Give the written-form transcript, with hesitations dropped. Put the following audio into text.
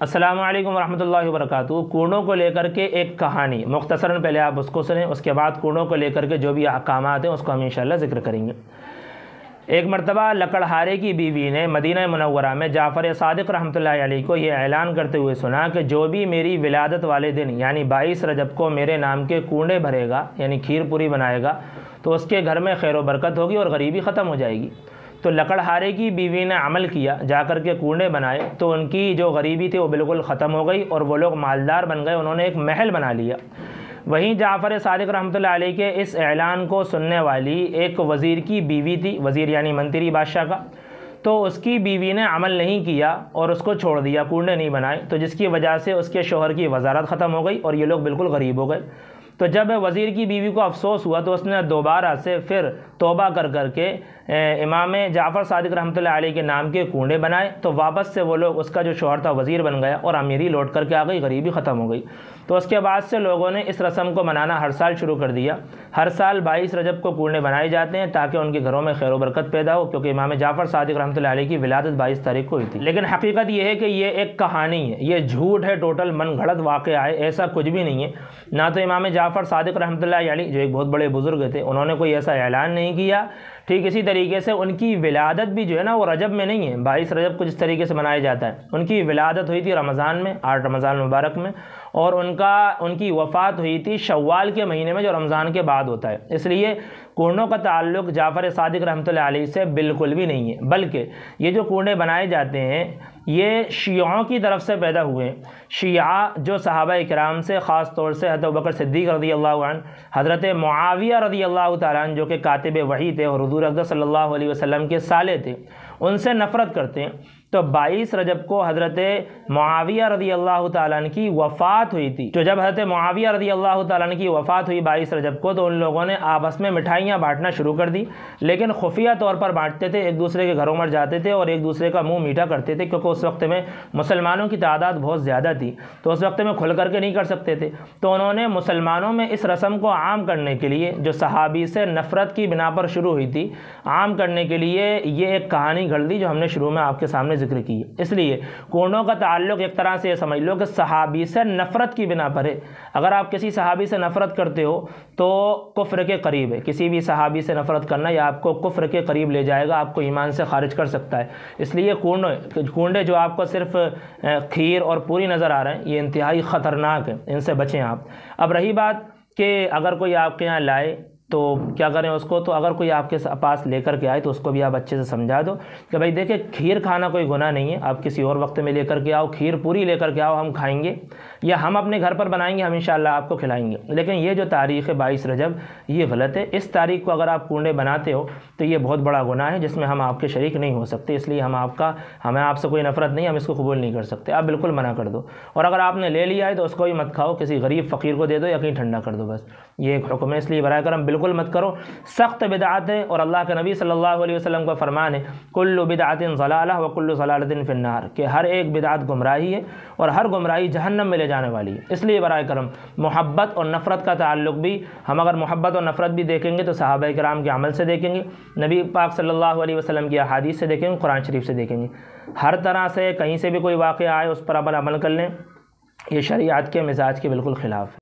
अस्सलामु अलैकुम रहमतुल्लाहि व बरकातुहू। कूड़ों को लेकर के एक कहानी मुख्तसरन पहले आप उसको सुनें, उसके बाद कूड़ों को लेकर के जो भी अहकामात हैं उसको हम इंशाअल्लाह ज़िक्र करेंगे। एक मरतबा लकड़हारे की बीवी ने मदीना मुनव्वरा में जाफ़र सादिक़ रहमतुल्लाहि अलैहि को ये ऐलान करते हुए सुना कि जो भी मेरी विलादत वाले दिन यानी 22 रजब को मेरे नाम के कूड़े भरेगा यानी खीर पूरी बनाएगा तो उसके घर में खैर व बरकत होगी और गरीबी ख़त्म हो जाएगी। तो लकड़हारे की बीवी ने अमल किया, जाकर के कूड़े बनाए तो उनकी जो गरीबी थी वो बिल्कुल ख़त्म हो गई और वो लोग मालदार बन गए, उन्होंने एक महल बना लिया। वहीं जाफ़र सादिक़ रहमतुल्लाहि अलैहि के इस ऐलान को सुनने वाली एक वज़ीर की बीवी थी, वज़ीर यानी मंत्री बादशाह का, तो उसकी बीवी ने अमल नहीं किया और उसको छोड़ दिया, कूड़े नहीं बनाए, तो जिसकी वजह से उसके शोहर की वज़ारत ख़त्म हो गई और ये लोग बिल्कुल गरीब हो गए। तो जब वज़ीर की बीवी को अफसोस हुआ तो उसने दोबारा से फिर तौबा कर करके इमाम जाफ़र सादिक़ रहमतुल्लाहि अलैहि के नाम के कूड़े बनाए, तो वापस से वो लोग, उसका जो शौहर था वज़ीर बन गया और अमीरी लौट करके आ गई, गरीबी ख़त्म हो गई। तो उसके बाद से लोगों ने इस रस्म को मनाना हर साल शुरू कर दिया। हर साल 22 रजब को कूड़े बनाए जाते हैं ताकि उनके घरों में खैर व बरकत पैदा हो, क्योंकि इमाम जाफ़र सादिक़ रहमतुल्लाहि अलैहि की विलादत 22 तारीख को हुई थी। लेकिन हकीकत यह है कि ये एक कहानी है, ये झूठ है, टोटल मन गढ़ंत वाक़या है, ऐसा कुछ भी नहीं है। ना तो इमाम जाफ़र सादिक़ रहमतुल्लाहि अलैहि जो एक बहुत बड़े बुज़ुर्ग थे उन्होंने कोई ऐसा ऐलान नहीं किया। ठीक इसी तरीके से उनकी विलादत भी जो है ना वो रजब में नहीं है, 22 रजब को जिस तरीके से मनाया जाता है, उनकी विलादत हुई थी रमज़ान में, 8 रमज़ान मुबारक में, और उनकी वफ़ात हुई थी शव्वाल के महीने में जो रमज़ान के बाद होता है। इसलिए कूड़ों का ताल्लुक़ जाफ़र सादिक़ रहमतुल्लाहि अलैहि से बिल्कुल भी नहीं है, बल्कि ये जो कूड़े बनाए जाते हैं ये शियाओं की तरफ से पैदा हुए। शिया जो सहाबा इकराम से, ख़ास तौर से हज़रत अबू बकर सिद्दीक़ रज़ियल्लाहु अन्हु, हज़रत मुआविया रज़ियल्लाहु तआला अन्हु जो कि कातिब वही थे और हुज़ूर अक़दस सल्लल्लाहु अलैहि वसल्लम के साले थे, उनसे नफ़रत करते हैं। तो 22 रजब को हज़रत मुआविया रज़ियल्लाहु तआला अन्हु की वफ़ात हुई थी। तो जब हज़रत मुआविया रज़ियल्लाहु तआला अन्हु की वफ़ात हुई 22 रजब को, तो उन लोगों ने आपस में मिठाइयाँ बांटना शुरू कर दी, लेकिन खुफिया तौर पर बांटते थे, एक दूसरे के घरों में जाते थे और एक दूसरे का मुँह मीठा करते थे, क्योंकि उस वक्त में मुसलमानों की तादाद बहुत ज़्यादा थी, तो उस वक्त में खुल करके नहीं कर सकते थे। तो उन्होंने मुसलमानों में इस रस्म को आम करने के लिए, जो सहाबी से नफ़रत की बिना पर शुरू हुई थी, आम करने के लिए ये एक कहानी घड़ दी जो हमने शुरू में आपके सामने जिक्र की है। इसलिए कूड़ों का ताल्लुक़ एक तरह से ये समझ लो कि सहाबी से नफ़रत की बिना पर है। अगर आप किसी सहाबी से नफ़रत करते हो तो कुफ्र के करीब है। किसी भी सहाबी से नफ़रत करना या आपको कुफ्र के करीब ले जाएगा, आपको ईमान से खारिज कर सकता है। इसलिए कूड़े जो आपको सिर्फ खीर और पूरी नज़र आ रहे हैं, ये इंतहाई ख़तरनाक है, इनसे बचें आप। अब रही बात कि अगर कोई आपके यहाँ लाए तो क्या करें उसको, तो अगर कोई आपके पास लेकर के आए तो उसको भी आप अच्छे से समझा दो कि भाई देखिए, खीर खाना कोई गुनाह नहीं है, आप किसी और वक्त में लेकर के आओ, खीर पूरी लेकर के आओ, हम खाएंगे या हम अपने घर पर बनाएंगे, हम इंशाअल्लाह आपको खिलाएंगे। लेकिन ये जो तारीख़ है 22 रजब, ये गलत है। इस तारीख़ को अगर आप कूड़े बनाते हो तो ये बहुत बड़ा गुनाह है जिसमें हम आपके शरीक नहीं हो सकते। इसलिए हमें आपसे कोई नफ़रत नहीं, हम इसको कबूल नहीं कर सकते, आप बिल्कुल मना कर दो। और अगर आपने ले लिया है तो उसको भी मत खाओ, किसी गरीब फ़कीर को दे दो या कहीं ठंडा कर दो, बस ये एक हुक्म है। इसलिए बराए करम बिल्कुल मत करो, सख्त बिदअत है। और अल्लाह के नबी सल्लल्लाहु अलैहि वसल्लम का फरमान है, कुल्लु बिदअतिन ज़लालह व कुल्लु ज़लालतिन फिन्नार, कि हर एक बिदअत गुमराही है और हर गुमराही जहन्नम में ले जाने वाली है। इसलिए बराए करम मोहब्बत और नफ़रत का ताल्लुक़ भी, हम अगर मोहब्बत और नफ़रत भी देखेंगे तो सहाबा किराम के अमल से देखेंगे, नबी पाक सल्लल्लाहु अलैहि वसल्लम की अहादीस से देखेंगे, कुरान शरीफ से देखेंगे। हर तरह से कहीं से भी कोई वाक़या आए उस पर अमल कर लें, ये शरीयत के मिजाज के बिल्कुल ख़िलाफ़ है।